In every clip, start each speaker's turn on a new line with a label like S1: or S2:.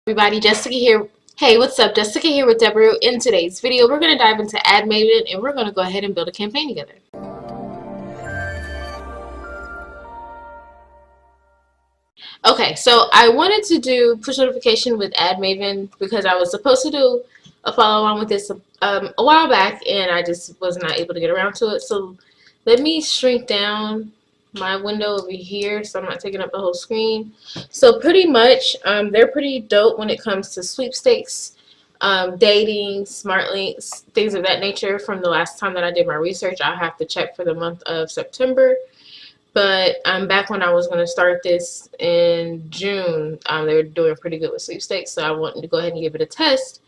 S1: Everybody, Jessica here. Hey, what's up? Jessica here with Deborah. In today's video, we're going to dive into Admaven and we're going to go ahead and build a campaign together. Okay, so I wanted to do push notification with Admaven because I was supposed to do a follow on with this a while back and I just was not able to get around to it. So let me shrink down my window over here so I'm not taking up the whole screen. So pretty much they're pretty dope when it comes to sweepstakes, dating, smart links, things of that nature. From the last time that I did my research, I have to check for the month of September. But back when I was going to start this in June, they were doing pretty good with sweepstakes, so I wanted to go ahead and give it a test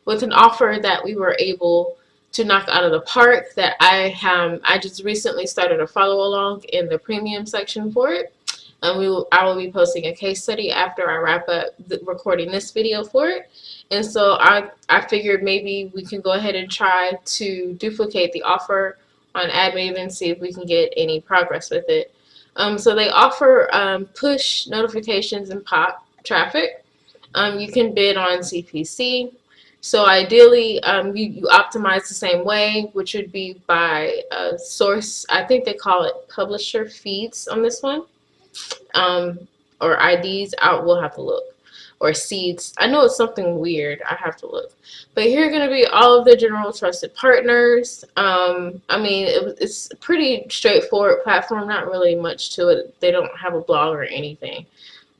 S1: with an offer that we were able to knock out of the park. That I just recently started a follow along in the premium section for it. I will be posting a case study after I wrap up recording this video for it. And so I figured maybe we can go ahead and try to duplicate the offer on Admaven and see if we can get any progress with it. So they offer push notifications and pop traffic. You can bid on CPC. So ideally, you optimize the same way, which would be by source. I think they call it publisher feeds on this one, or IDs. We'll have to look. Or seeds. I know it's something weird. I have to look. But here are going to be all of the general trusted partners. I mean, it's a pretty straightforward platform. Not really much to it. They don't have a blog or anything.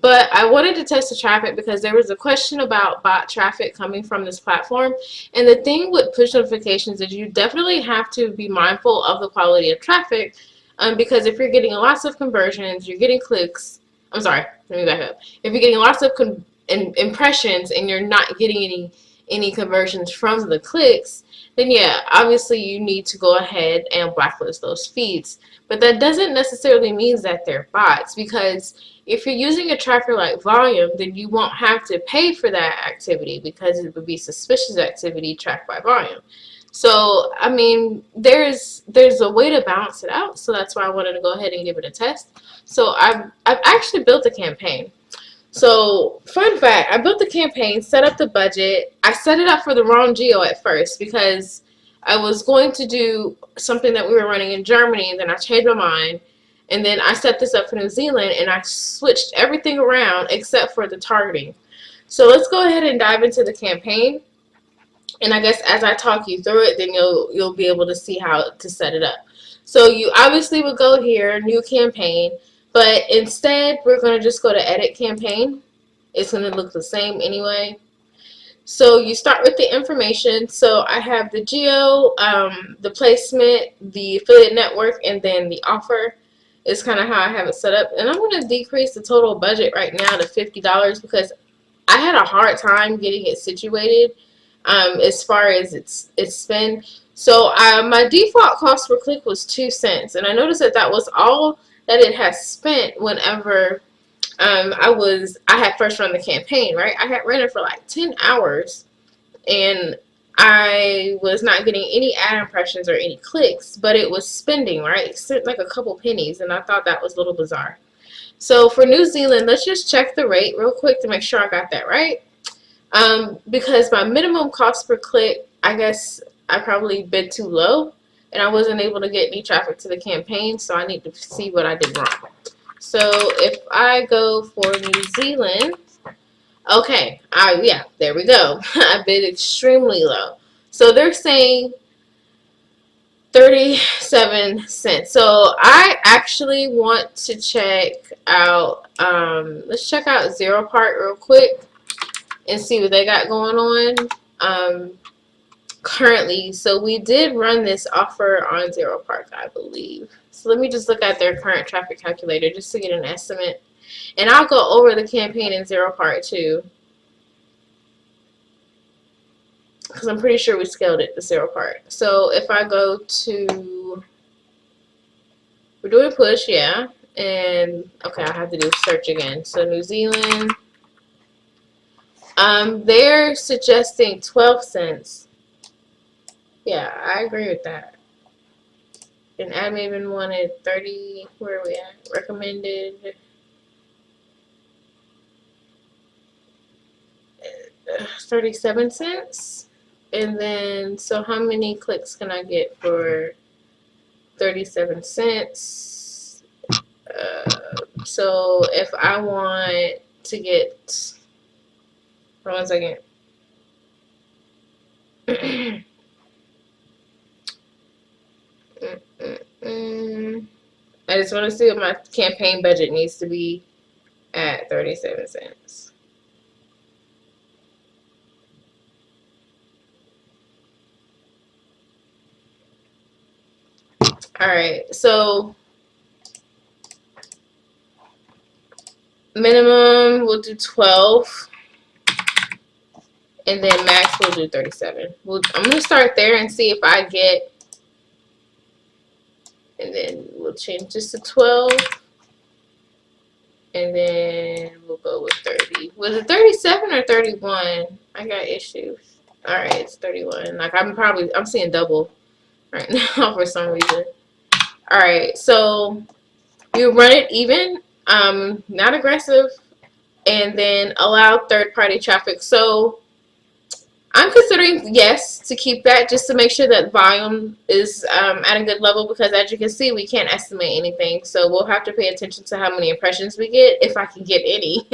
S1: But I wanted to test the traffic because there was a question about bot traffic coming from this platform. And the thing with push notifications is you definitely have to be mindful of the quality of traffic, because if you're getting lots of conversions, you're getting clicks. I'm sorry, let me back up. If you're getting lots of impressions and you're not getting any conversions from the clicks, then yeah, obviously you need to go ahead and blacklist those feeds. But that doesn't necessarily mean that they're bots, because if you're using a tracker like Volume, then you won't have to pay for that activity because it would be suspicious activity tracked by Volume. So I mean, there's a way to balance it out. So that's why I wanted to go ahead and give it a test. So I've actually built a campaign. So, fun fact, I built the campaign, set up the budget. I set it up for the wrong geo at first because I was going to do something that we were running in Germany, and then I changed my mind. And then I set this up for New Zealand, and I switched everything around except for the targeting. So let's go ahead and dive into the campaign. And I guess as I talk you through it, then you'll be able to see how to set it up. So you obviously would go here, new campaign. But instead, we're going to just go to edit campaign. It's going to look the same anyway. So you start with the information. So I have the geo, the placement, the affiliate network, and then the offer is kind of how I have it set up. And I'm going to decrease the total budget right now to $50 because I had a hard time getting it situated as far as its spend. So my default cost per click was 2 cents. And I noticed that that was all that it has spent whenever I had first run the campaign, right? I had ran it for like 10 hours and I was not getting any ad impressions or any clicks, but it was spending, right? It spent like a couple pennies, and I thought that was a little bizarre. So for New Zealand, let's just check the rate real quick to make sure I got that right. Because my minimum cost per click, I guess I probably bid too low. And I wasn't able to get any traffic to the campaign, so I need to see what I did wrong. So if I go for New Zealand, okay, yeah, there we go. I bid extremely low. So they're saying 37 cents. So I actually want to check out, let's check out Zero Part real quick and see what they got going on. Currently, so we did run this offer on Zero Park, I believe. So let me just look at their current traffic calculator just to get an estimate. And I'll go over the campaign in Zero Park too, because I'm pretty sure we scaled it to Zero Park. So if I go to, we're doing push, yeah. And okay, I have to do search again. So New Zealand, they're suggesting 12 cents. Yeah, I agree with that. And Admaven wanted 30. Where are we at? Recommended. 37 cents. And then, so how many clicks can I get for 37 cents? So if I want to get, hold on 1 second. I just want to see what my campaign budget needs to be at 37 cents. Alright, so minimum we'll do 12, and then max we'll do 37. I'm going to start there and see if I get, and then we'll change this to 12, and then we'll go with 30. Was it 37 or 31? I got issues. Alright, it's 31. Like I'm seeing double right now for some reason. Alright, so you run it even, not aggressive, and then allow third-party traffic. So I'm considering yes to keep that, just to make sure that volume is at a good level, because as you can see, we can't estimate anything. So we'll have to pay attention to how many impressions we get, if I can get any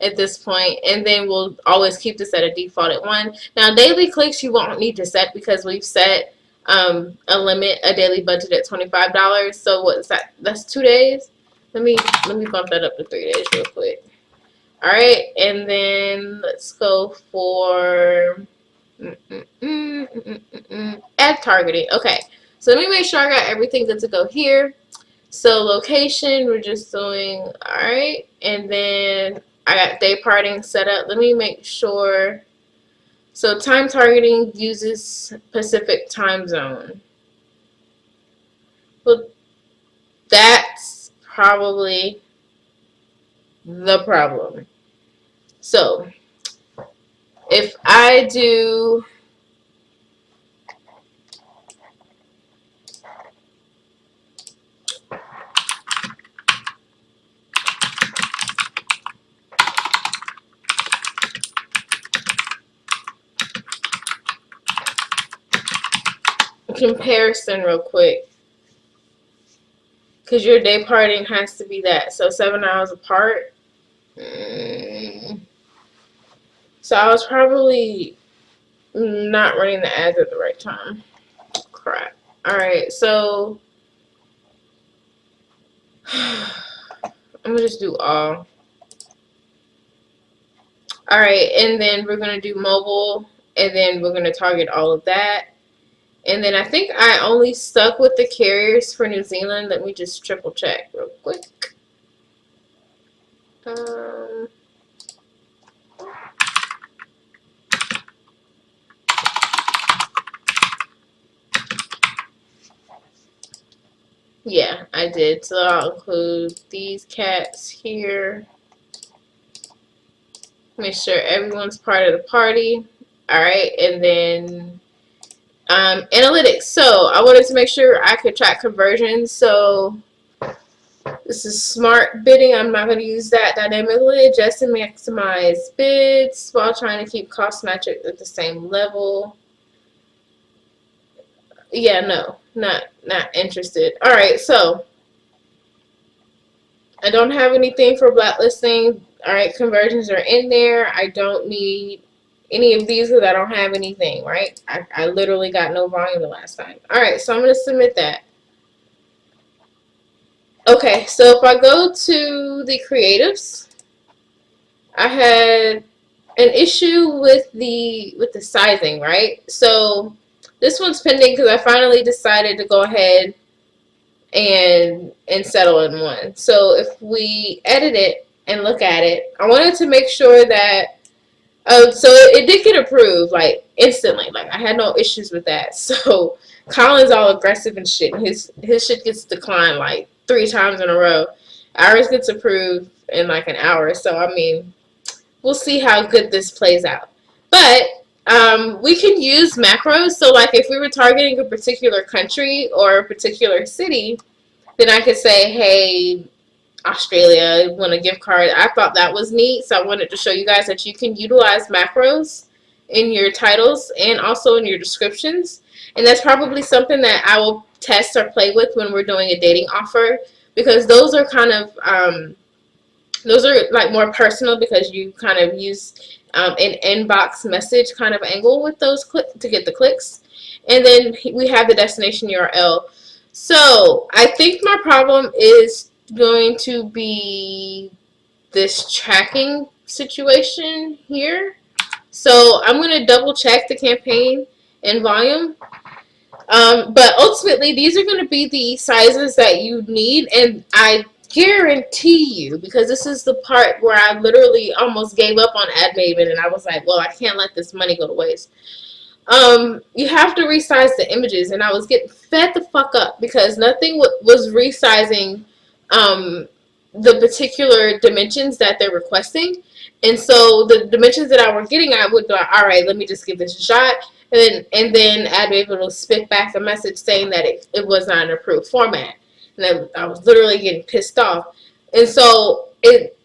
S1: at this point. And then we'll always keep this at a default at 1. Now daily clicks you won't need to set, because we've set a limit, a daily budget at $25. So what's that? That's 2 days. Let me bump that up to 3 days real quick. All right, and then let's go for ad targeting. Okay, so let me make sure I got everything good to go here. So location, we're just doing all right, and then I got day parting set up. Let me make sure. So time targeting uses Pacific time zone. Well, that's probably the problem. So if I do comparison real quick, because your day parting has to be that, so 7 hours apart. So I was probably not running the ads at the right time. Crap. Alright, so I'm gonna just do all. Alright, and then we're gonna do mobile, and then we're gonna target all of that. And then I think I only stuck with the carriers for New Zealand. Let me just triple check real quick. Yeah, I did. So I'll include these cats here. Make sure everyone's part of the party. Alright, and then analytics. So I wanted to make sure I could track conversions. So this is smart bidding. I'm not going to use that. Dynamically adjust and maximize bids while trying to keep cost metrics at the same level. Yeah, no, not interested. All right, so I don't have anything for blacklisting. All right, conversions are in there. I don't need any of these because I don't have anything, right? I literally got no volume the last time. All right, so I'm going to submit that. Okay, so if I go to the creatives, I had an issue with the sizing, right? So this one's pending because I finally decided to go ahead and settle in one. So if we edit it and look at it, I wanted to make sure that so it did get approved like instantly. Like I had no issues with that. So Colin's all aggressive and shit. His shit gets declined like 3 times in a row. Ours gets approved in like an hour. So I mean, we'll see how good this plays out. But we can use macros. So like if we were targeting a particular country or a particular city, then I could say, hey, Australia, won a gift card. I thought that was neat, so I wanted to show you guys that you can utilize macros in your titles and also in your descriptions. And that's probably something that I will test or play with when we're doing a dating offer, because those are kind of those are like more personal, because you kind of use an inbox message kind of angle with those to get the clicks. And then we have the destination URL. So I think my problem is going to be this tracking situation here. So I'm going to double check the campaign and volume. But ultimately, these are going to be the sizes that you need. And I guarantee you, because this is the part where I literally almost gave up on Admaven, and I was like, well, I can't let this money go to waste. You have to resize the images, and I was getting fed the fuck up because nothing was resizing the particular dimensions that they're requesting. And so the dimensions that I were getting, I would go, all right, let me just give this a shot. And then Admaven will spit back a message saying that it was not an approved format. And I was literally getting pissed off. And so it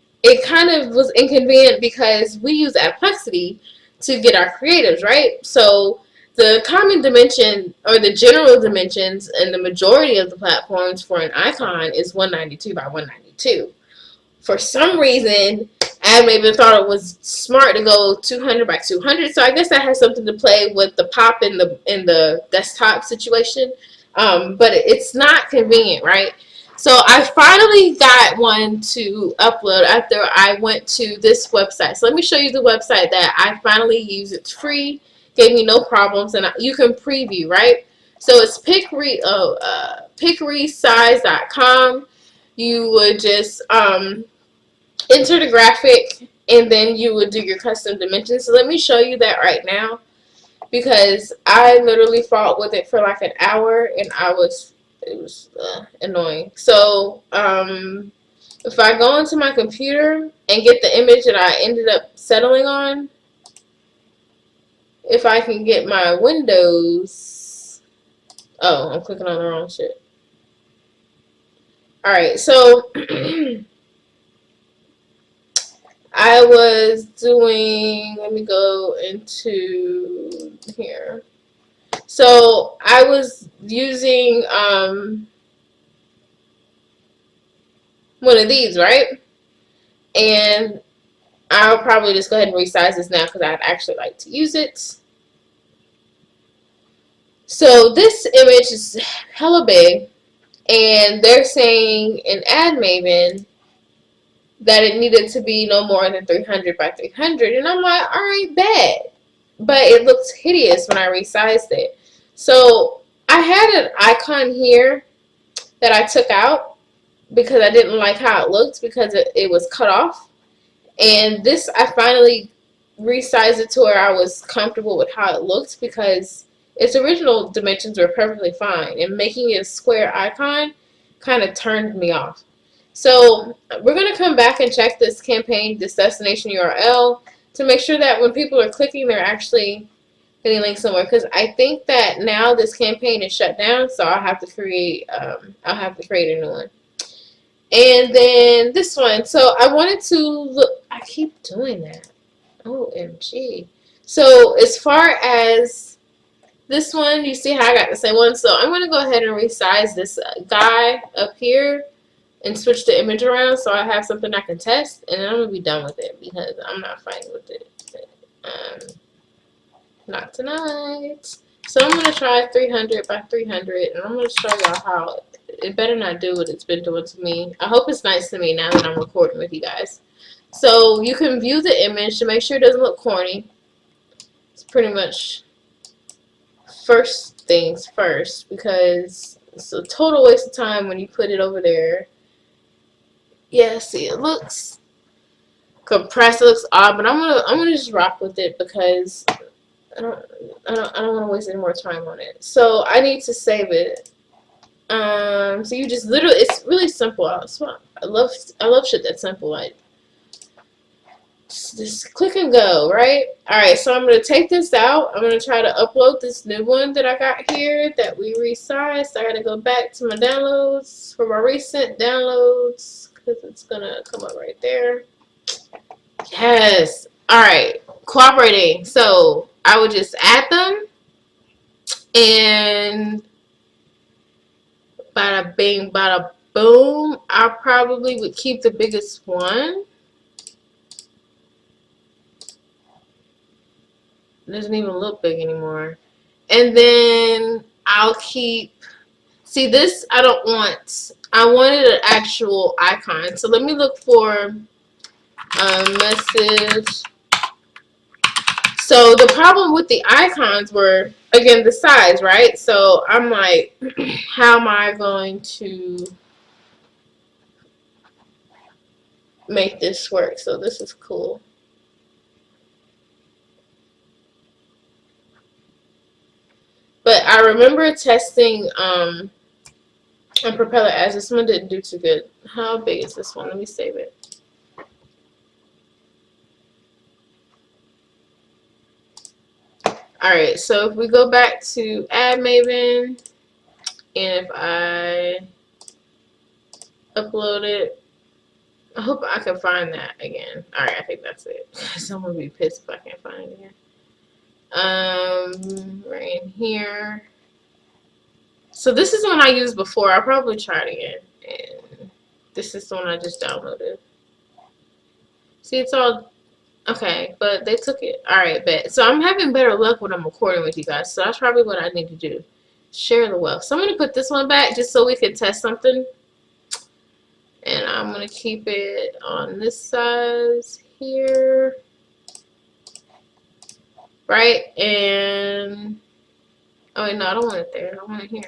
S1: kind of was inconvenient because we use Adplexity to get our creatives, right? So the common dimension, or the general dimensions in the majority of the platforms for an icon is 192 by 192. For some reason, Admaven thought it was smart to go 200 by 200. So I guess that has something to play with the pop in the desktop situation. But it's not convenient, right? So I finally got one to upload after I went to this website. So let me show you the website that I finally used. It's free, gave me no problems, and you can preview, right? So it's pickresize.com. You would just enter the graphic, and then you would do your custom dimensions. So let me show you that right now, because I literally fought with it for like an hour, and it was annoying. So if I go into my computer and get the image that I ended up settling on, if I can get my Windows, oh, I'm clicking on the wrong shit. Alright, so I was doing, let me go into here. So I was using one of these, right? And I'll probably just go ahead and resize this now because I'd actually like to use it. So this image is hella big, and they're saying in Admaven that it needed to be no more than 300 by 300, and I'm like, all right, bet. But it looks hideous when I resized it. So I had an icon here that I took out because I didn't like how it looked, because it was cut off. And this, I finally resized it to where I was comfortable with how it looked, because its original dimensions were perfectly fine, and making it a square icon kind of turned me off. So we're going to come back and check this campaign, this destination URL, to make sure that when people are clicking, they're actually getting links somewhere. Because I think that now this campaign is shut down, so I'll have to create a new one. And then this one. So I wanted to look. I keep doing that. OMG. So as far as this one, you see how I got the same one. So I'm going to go ahead and resize this guy up here and switch the image around so I have something I can test, and then I'm going to be done with it because I'm not fighting with it. Not tonight. So I'm going to try 300 by 300, and I'm going to show y'all how it better not do what it's been doing to me. I hope it's nice to me now that I'm recording with you guys. So you can view the image to make sure it doesn't look corny. It's pretty much first things first, because it's a total waste of time when you put it over there. Yeah, see, it looks compressed, it looks odd, but I'm gonna just rock with it because I don't want to waste any more time on it. So I need to save it. So you just literally, it's really simple. I love shit that's simple. Like, just click and go, right? Alright, so I'm going to take this out. I'm going to try to upload this new one that I got here that we resized. I got to go back to my downloads for my recent downloads, because because it's gonna come up right there. Yes. All right. Cooperating. So I would just add them, and bada bing, bada boom. I probably would keep the biggest one. It doesn't even look big anymore. And then I'll keep. See, this I don't want. I wanted an actual icon. So let me look for a message. So the problem with the icons were, again, the size, right? So I'm like, how am I going to make this work? So this is cool. But I remember testing on Propeller Ads. This one didn't do too good. How big is this one? Let me save it. Alright, so if we go back to Admaven, and if I upload it, I hope I can find that again. Alright, I think that's it. Someone will be pissed if I can't find it again. Right in here. So this is the one I used before. I'll probably try it again. And this is the one I just downloaded. See, it's all okay, but they took it. Alright, bet. So I'm having better luck when I'm recording with you guys. So that's probably what I need to do. Share the wealth. So I'm going to put this one back just so we can test something. And I'm going to keep it on this size here. Right? And oh wait, no, I don't want it there. I want it here.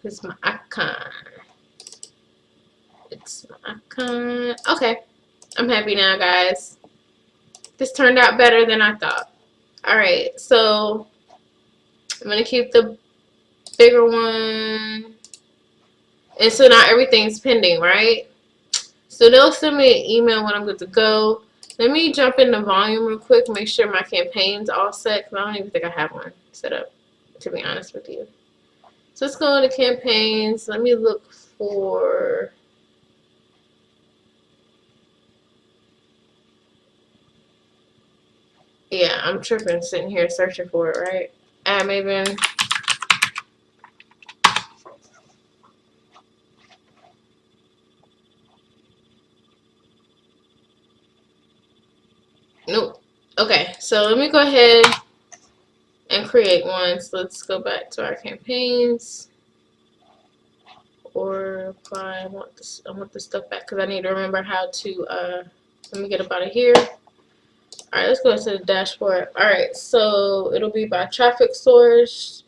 S1: It's my icon. It's my icon. Okay. I'm happy now, guys. This turned out better than I thought. Alright, so I'm going to keep the bigger one. And so now everything's pending, right? So they'll send me an email when I'm good to go. Let me jump into volume real quick, make sure my campaign's all set, because I don't even think I have one set up, to be honest with you. So let's go into campaigns. Let me look for... Yeah, I'm tripping sitting here searching for it, right? Admaven. Nope. Okay, so let me go ahead and create one. So let's go back to our campaigns. Or if I want this stuff back because I need to remember how to let me get up out of here. Alright, let's go to the dashboard. Alright, so it'll be by traffic source.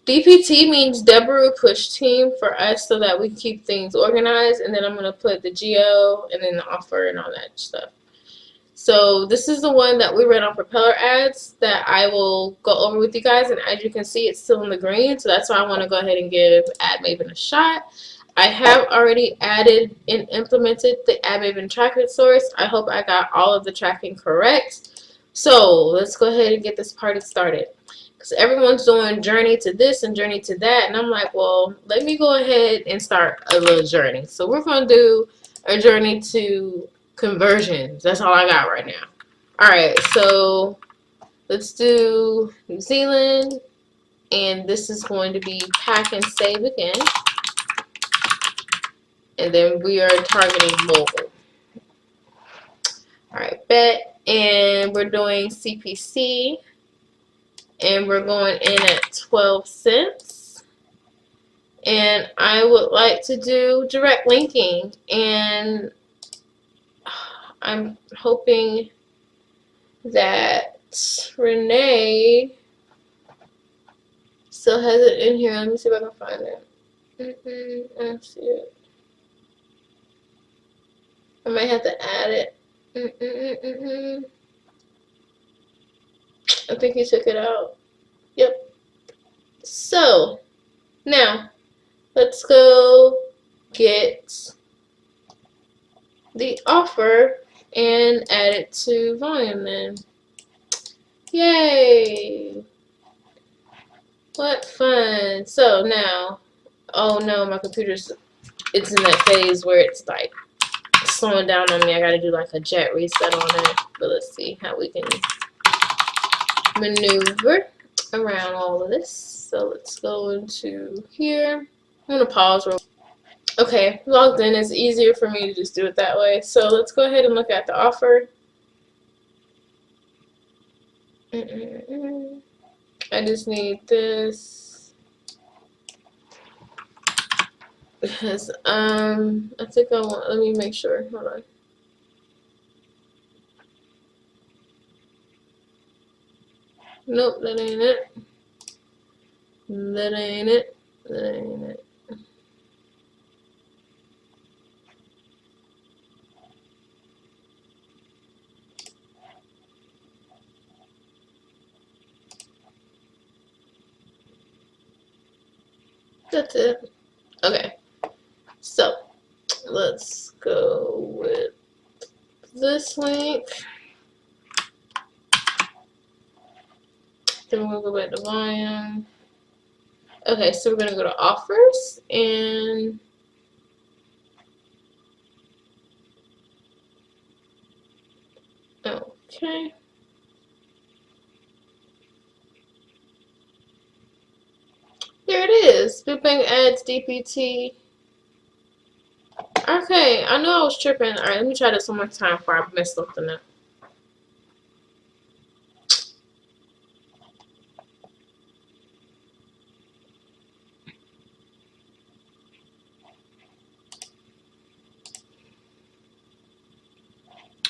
S1: DPT means Deborah Push Team for us so that we keep things organized, and then I'm going to put the geo and then the offer and all that stuff. So this is the one that we ran on Propeller Ads that I will go over with you guys, and as you can see, it's still in the green, so that's why I want to go ahead and give Admaven a shot. I have already added and implemented the Admaven tracking source. I hope I got all of the tracking correct. So let's go ahead and get this party started. Because everyone's doing journey to this and journey to that, and I'm like, well, let me go ahead and start a little journey. So we're going to do a journey to conversions. That's all I got right now. Alright, so let's do New Zealand, and this is going to be pack and save again, and then we are targeting mobile. Alright, bet, and we're doing CPC, and we're going in at 12 cents, and I would like to do direct linking, and I'm hoping that Renee still has it in here. Let me see if I can find it. I don't see it. I might have to add it. I think he took it out. Yep. So, now, let's go get the offer and add it to volume then. Yay! What fun. So now, oh no, my computer's it's in that phase where it's like slowing down on me. I gotta do like a jet reset on it. But let's see how we can maneuver around all of this. So let's go into here. I'm gonna pause real. Okay, logged in. It's easier for me to just do it that way. So let's go ahead and look at the offer. I just need this because I think I want. Let me make sure. Hold on. Nope, that ain't it. That ain't it. That ain't it. That's it. Okay. So let's go with this link. Then we're gonna go back to volume. Okay, so we're gonna go to offers and okay. There it is. Booping adds DPT. Okay, I know I was tripping. Alright, let me try this one more time before I mess something up.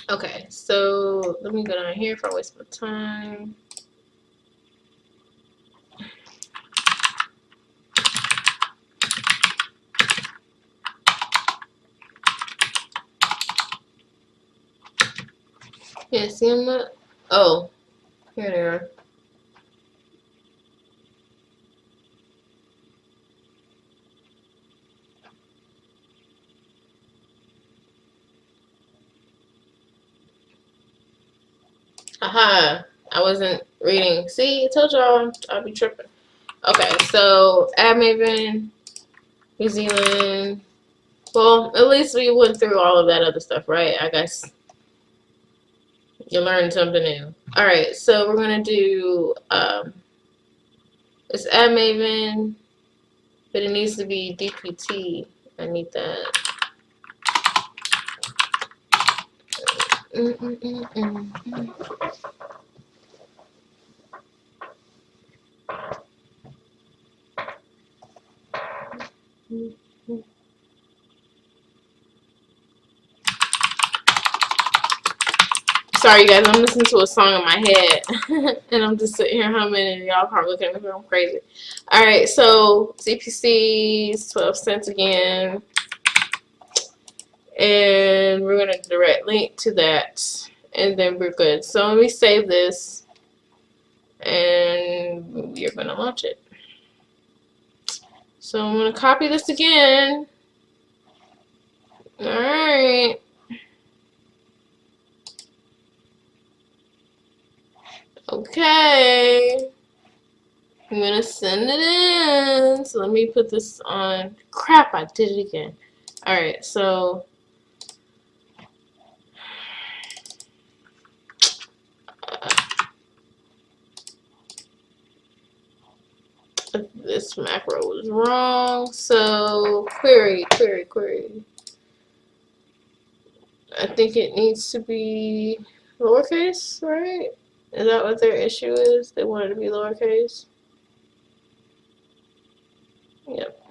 S1: Okay, so let me go down here for a waste of time. Yeah, see them not? Oh, here they are. Aha, I wasn't reading. See, I told y'all I'll be tripping. Okay, so Admaven, New Zealand. Well, at least we went through all of that other stuff, right? I guess you learned something new. Alright, so we're gonna do it's Admaven, but it needs to be DPT. I need that. Sorry, you guys. I'm listening to a song in my head, and I'm just sitting here humming, and y'all probably looking at me like I'm crazy. All right, so CPC is 12 cents again, and we're gonna direct link to that, and then we're good. So let me save this, and we're gonna launch it. So I'm gonna copy this again. All right. Okay. I'm gonna send it in. So let me put this on. Crap, I did it again. Alright, so this macro was wrong. So query. I think it needs to be lowercase, right? Is that what their issue is? They want it to be lowercase? Yep.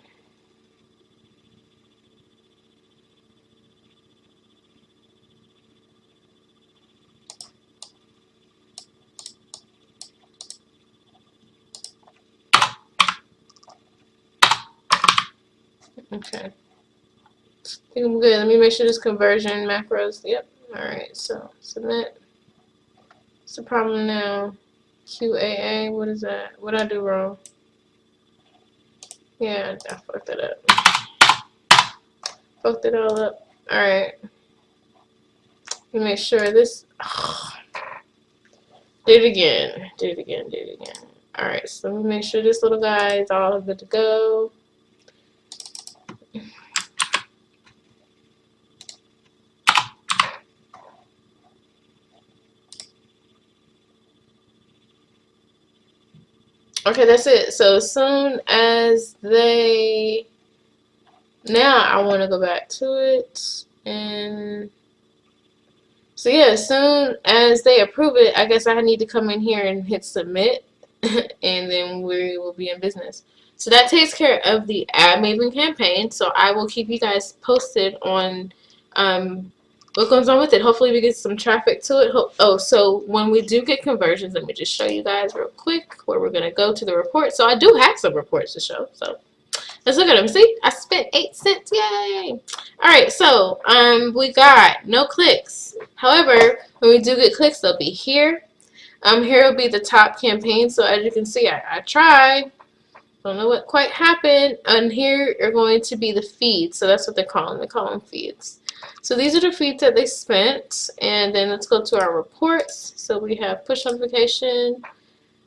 S1: Okay. I think I'm good. Let me make sure this conversion macros. Yep. Alright, so submit. What's the problem now? QAA, what is that? What did I do wrong? Yeah, I fucked it up. Fucked it all up. Alright. Let me make sure this. Do it again. Alright, so let me make sure this little guy is all good to go. Okay, that's it. So as soon as they, now I want to go back to it, and so yeah, as soon as they approve it, I guess I need to come in here and hit submit, and then we will be in business. So that takes care of the Admaven campaign. So I will keep you guys posted on what goes on with it. Hopefully we get some traffic to it. Oh, so when we do get conversions, let me just show you guys real quick where we're going to go to the report. So I do have some reports to show. So let's look at them. See, I spent 8 cents. Yay! All right, so we got no clicks. However, when we do get clicks, they'll be here. Here will be the top campaign. So as you can see, I tried. Don't know what quite happened. And here are going to be the feeds. So that's what they call them. They call them feeds. So these are the feeds that they spent. And then let's go to our reports. So we have push notification.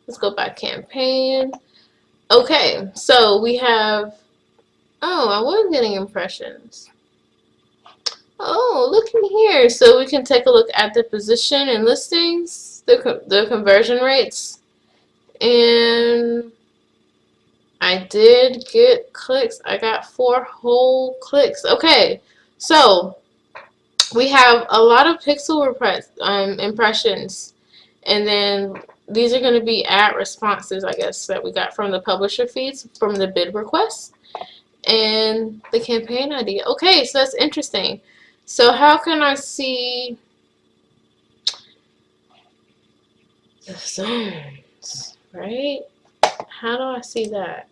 S1: Let's go by campaign. Okay, so we have, oh, I was getting impressions. Oh, look in here. So we can take a look at the position and listings, the conversion rates. And I did get clicks. I got 4 whole clicks. Okay, so we have a lot of pixel impressions, and then these are going to be ad responses, I guess, that we got from the publisher feeds from the bid requests and the campaign ID. Okay, so that's interesting. So how can I see the zones, right? How do I see that?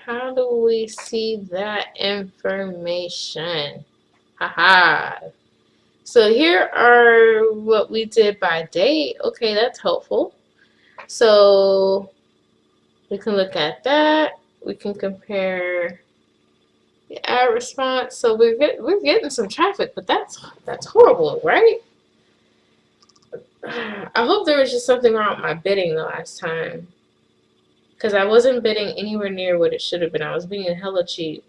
S1: How do we see that information? Haha. So here are what we did by date. Okay, that's helpful. So we can look at that. We can compare the ad response. So we're getting some traffic, but that's horrible, right? I hope there was just something wrong with my bidding the last time, because I wasn't bidding anywhere near what it should have been. I was being hella cheap.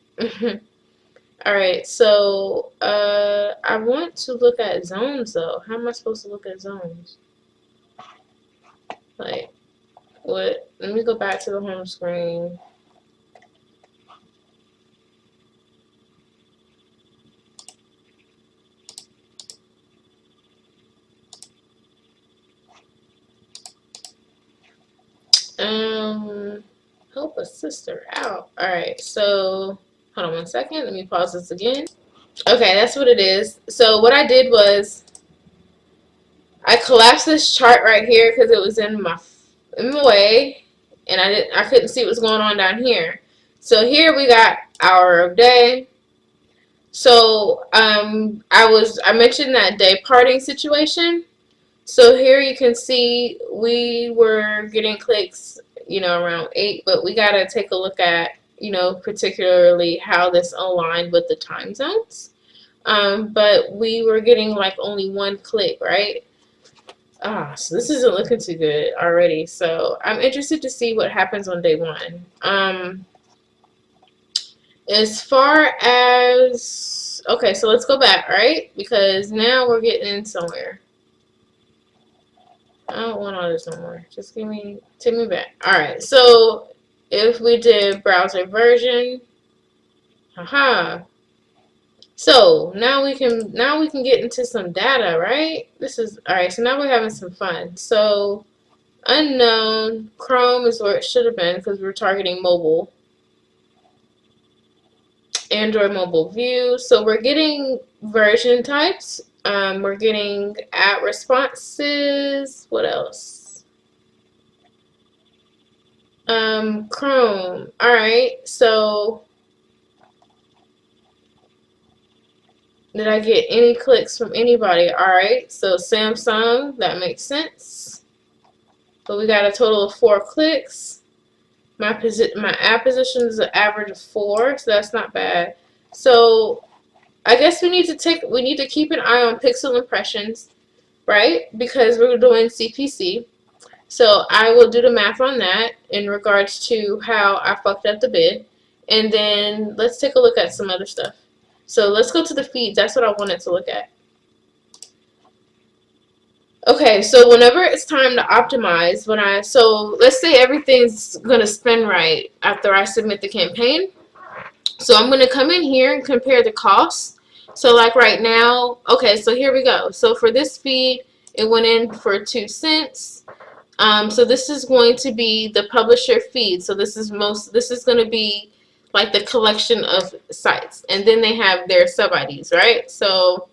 S1: Alright, so I want to look at zones though. How am I supposed to look at zones? Like, what? Let me go back to the home screen. Help a sister out. Alright, so hold on 1 second. Let me pause this again. Okay, that's what it is. So what I did was I collapsed this chart right here because it was in my way, and I couldn't see what was going on down here. So here we got hour of day. So I mentioned that day parting situation. So here you can see we were getting clicks, around 8, but we got to take a look at, particularly how this aligned with the time zones. But we were getting like only 1 click, right? So this isn't looking too good already. So I'm interested to see what happens on day 1. As far as, okay, so let's go back, right? Because now we're getting in somewhere. I don't want all this no more. Just take me back. Alright, so if we did browser version, haha. So now we can get into some data, right? This is alright, so now we're having some fun. So unknown, Chrome is where it should have been because we're targeting mobile. Android mobile view. So we're getting version types. We're getting ad responses. What else? Chrome. Alright, so did I get any clicks from anybody? Alright, so Samsung, that makes sense. But we got a total of 4 clicks. My ad position is an average of 4, so that's not bad. So I guess we need to keep an eye on pixel impressions, right? Because we're doing CPC. So I will do the math on that in regards to how I fucked up the bid. And then let's take a look at some other stuff. So let's go to the feeds. That's what I wanted to look at. Okay, so whenever it's time to optimize, so let's say everything's gonna spin right after I submit the campaign. So I'm gonna come in here and compare the costs. So like right now, okay, so here we go. So for this feed, it went in for 2 cents. So this is going to be the publisher feed. So this is going to be like the collection of sites, and then they have their sub IDs, right? So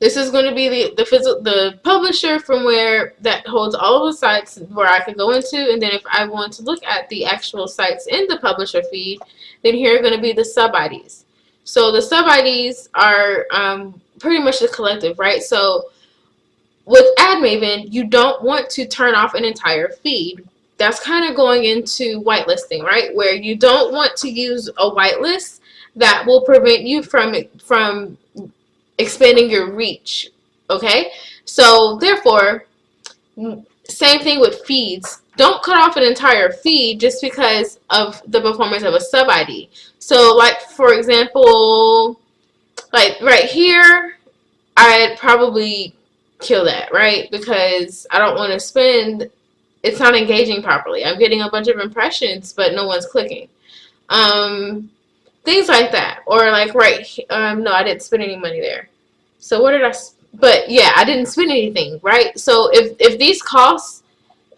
S1: this is going to be the publisher from where that holds all of the sites where I could go into, and then if I want to look at the actual sites in the publisher feed, then here are going to be the sub IDs. So the sub IDs are pretty much the collective, right? So with Admaven, you don't want to turn off an entire feed. That's kind of going into whitelisting, right? Where you don't want to use a whitelist that will prevent you from expanding your reach, okay? So therefore, same thing with feeds. Don't cut off an entire feed just because of the performance of a sub ID. So like, for example, like right here, I'd probably kill that, right? Because I don't want to spend, it's not engaging properly. I'm getting a bunch of impressions, but no one's clicking. Things like that. Or like no, I didn't spend any money there. So what did but yeah, I didn't spend anything, right? So if these costs,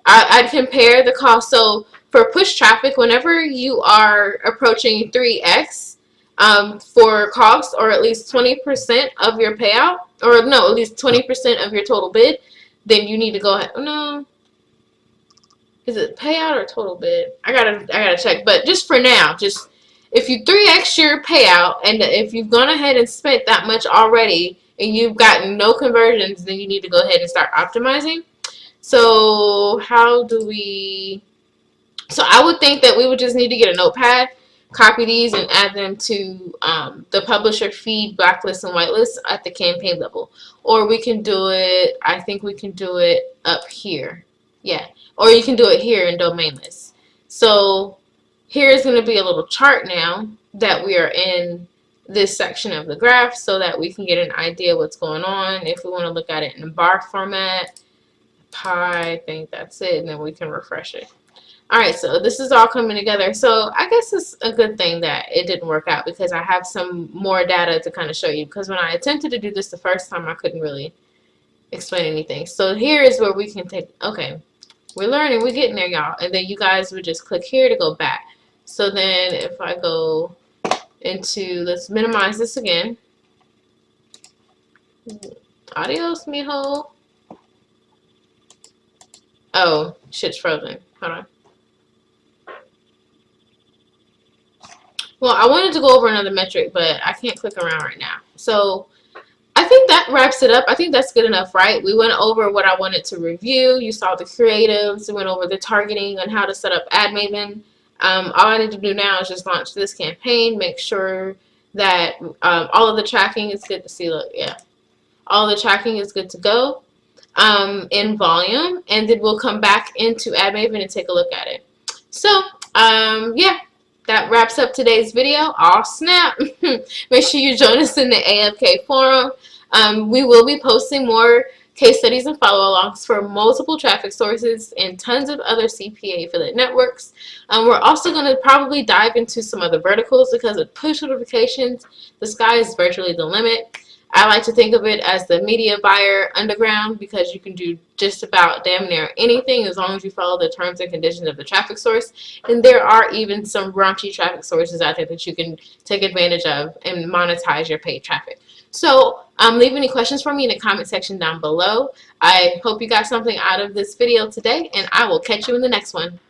S1: I'd compare the cost. So for push traffic, whenever you are approaching 3x for cost, or at least 20% of your payout, or no, at least 20% of your total bid, then you need to go ahead. No, is it payout or total bid? I gotta check. But just for now, just if you 3x your payout, and if you've gone ahead and spent that much already, and you've gotten no conversions, then you need to go ahead and start optimizing. So how do we? So I would think that we would just need to get a notepad, copy these, and add them to the publisher feed, blacklist, and whitelist at the campaign level. Or we can do it, I think we can do it up here. Yeah, or you can do it here in domain list. So here's going to be a little chart now that we are in this section of the graph, so that we can get an idea what's going on. If we want to look at it in bar format, I think that's it, and then we can refresh it. All right, so this is all coming together. So I guess it's a good thing that it didn't work out, because I have some more data to kind of show you. Because when I attempted to do this the first time, I couldn't really explain anything. So here is where we can take, okay, we're learning, we're getting there, y'all. And then you guys would just click here to go back. So then if I go into, let's minimize this again. Adios, mijo. Oh, shit's frozen. Hold on. Well, I wanted to go over another metric, but I can't click around right now. So I think that wraps it up. I think that's good enough, right? We went over what I wanted to review. You saw the creatives. We went over the targeting and how to set up Admaven. All I need to do now is just launch this campaign, make sure that all of the tracking is good to see. Look, yeah, all the tracking is good to go in volume, and then we'll come back into Admaven and take a look at it. So yeah, that wraps up today's video. Aw, snap. Make sure you join us in the AFK forum. We will be posting more case studies and follow-alongs for multiple traffic sources and tons of other CPA affiliate networks. We're also going to probably dive into some other verticals, because with push notifications, the sky is virtually the limit. I like to think of it as the media buyer underground, because you can do just about damn near anything as long as you follow the terms and conditions of the traffic source. And there are even some raunchy traffic sources out there that you can take advantage of and monetize your paid traffic. So leave any questions for me in the comment section down below. I hope you got something out of this video today, and I will catch you in the next one.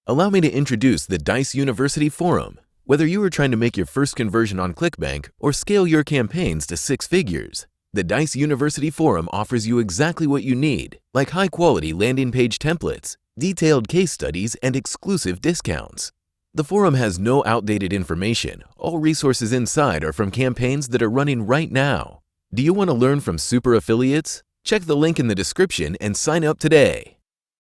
S2: Allow me to introduce the Dice University Forum. Whether you are trying to make your first conversion on ClickBank or scale your campaigns to 6 figures, the Dice University Forum offers you exactly what you need, like high-quality landing page templates, detailed case studies, and exclusive discounts. The forum has no outdated information. All resources inside are from campaigns that are running right now. Do you want to learn from super affiliates? Check the link in the description and sign up today.